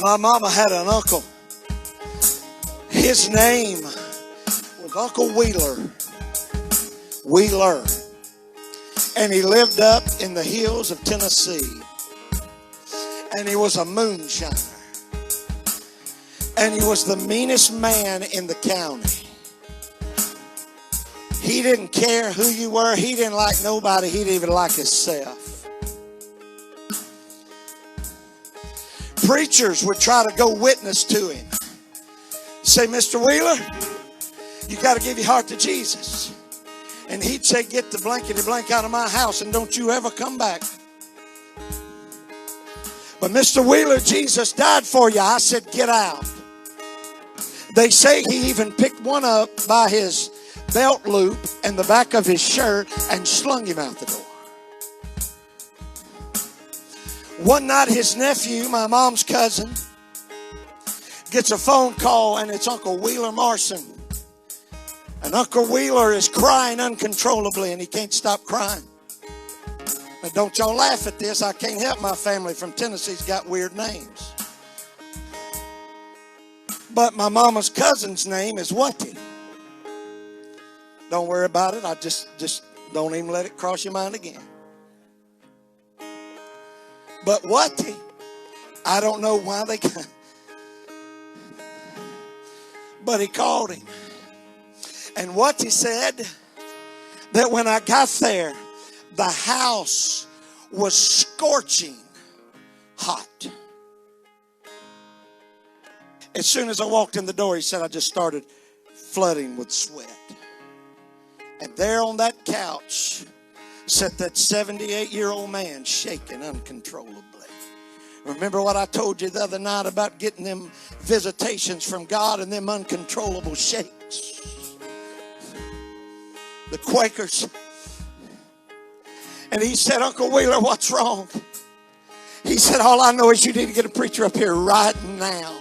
My mama had an uncle. His name was Uncle Wheeler. And he lived up in the hills of Tennessee. And he was a moonshiner. And he was the meanest man in the county. He didn't care who you were. He didn't like nobody. He didn't even like himself. Preachers would try to go witness to him. Say, Mr. Wheeler, you got to give your heart to Jesus. And he'd say, get the blankety blank out of my house and don't you ever come back. But Mr. Wheeler, Jesus died for you. I said, get out. They say he even picked one up by his belt loop and the back of his shirt and slung him out the door. One night his nephew, my mom's cousin, gets a phone call and it's Uncle Wheeler Marson. And Uncle Wheeler is crying uncontrollably and he can't stop crying. Now don't y'all laugh at this. I can't help my family from Tennessee's got weird names. But my mama's cousin's name is Watty. Don't worry about it. I just don't even let it cross your mind again. But Watty, I don't know why they got. But he called him. And Watty said that when I got there, the house was scorching hot. As soon as I walked in the door, he said, I just started flooding with sweat. And there on that couch sat that 78-year-old man shaking uncontrollably. Remember what I told you the other night about getting them visitations from God and them uncontrollable shakes? The Quakers. And he said, Uncle Wheeler, what's wrong? He said, all I know is you need to get a preacher up here right now.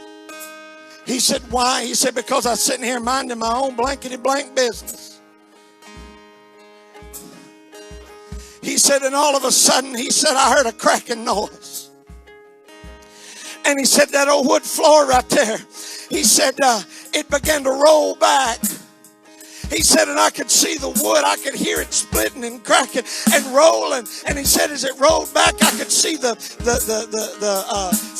He said, why? He said, because I was sitting here minding my own blankety blank business. He said, and all of a sudden, he said, I heard a cracking noise. And he said, that old wood floor right there, he said, it began to roll back. He said, and I could see the wood. I could hear it splitting and cracking and rolling. And he said, as it rolled back, I could see the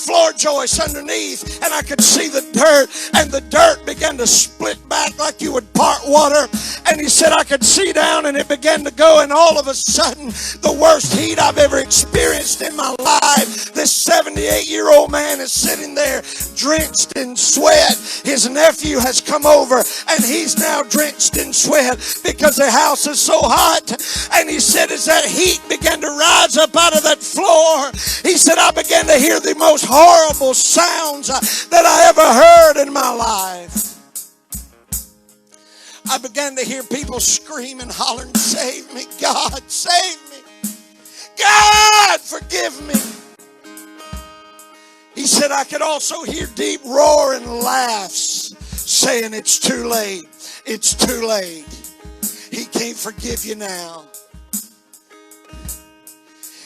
floor joists underneath. And I could see the dirt. And the dirt began to split back like you would part water. And he said, I could see down and it began to go. And all of a sudden, the worst heat I've ever experienced in my life. This 78-year-old man is sitting there drenched in sweat. His nephew has come over and he's now drenched in sweat because the house is so hot. And he said as that heat began to rise up out of that floor, he said I began to hear the most horrible sounds that I ever heard in my life. I began to hear people screaming, hollering, save me, God, save me. God, forgive me. He said I could also hear deep roaring laughs saying it's too late. It's too late. He can't forgive you now.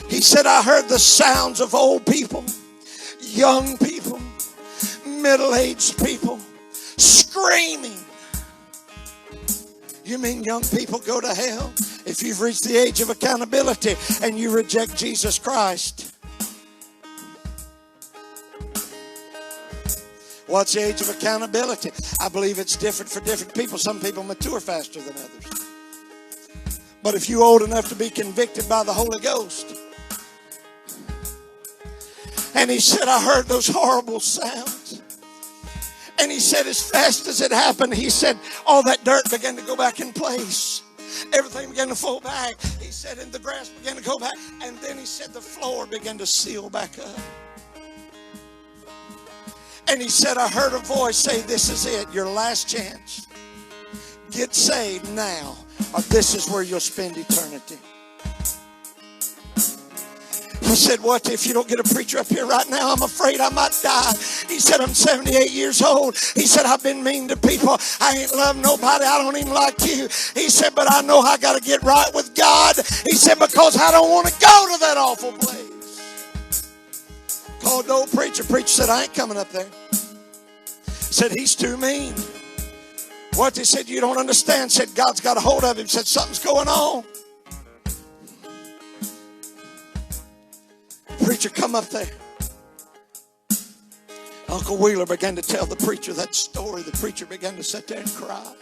He said, I heard the sounds of old people, young people, middle-aged people screaming. You mean young people go to hell if you've reached the age of accountability and you reject Jesus Christ? What's the age of accountability? I believe it's different for different people. Some people mature faster than others. But if you're old enough to be convicted by the Holy Ghost. And he said, I heard those horrible sounds. And he said, as fast as it happened, he said, all that dirt began to go back in place. Everything began to fall back. He said, and the grass began to go back. And then he said, the floor began to seal back up. And he said, I heard a voice say, this is it, your last chance. Get saved now, or this is where you'll spend eternity. He said, what if you don't get a preacher up here right now? I'm afraid I might die. He said, I'm 78 years old. He said, I've been mean to people. I ain't loved nobody. I don't even like you. He said, but I know I got to get right with God. He said, because I don't want to go to that awful place. Oh, no, preacher. Preacher said, I ain't coming up there. Said, he's too mean. What they said, you don't understand. Said, God's got a hold of him. Said, something's going on. Preacher, come up there. Uncle Wheeler began to tell the preacher that story. The preacher began to sit there and cry.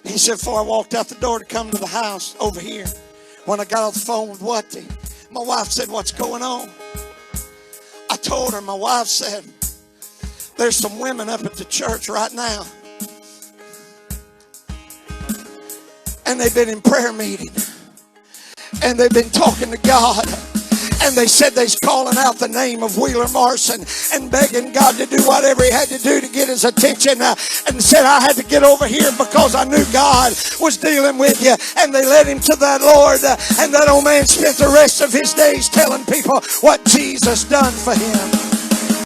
He said, before I walked out the door to come to the house over here, when I got off the phone with Watty, my wife said, what's going on? I told her, my wife said, there's some women up at the church right now. And they've been in prayer meeting. And they've been talking to God. And they said they's calling out the name of Wheeler Marson and begging God to do whatever he had to do to get his attention. And said, I had to get over here because I knew God was dealing with you. And they led him to that Lord. And that old man spent the rest of his days telling people what Jesus done for him.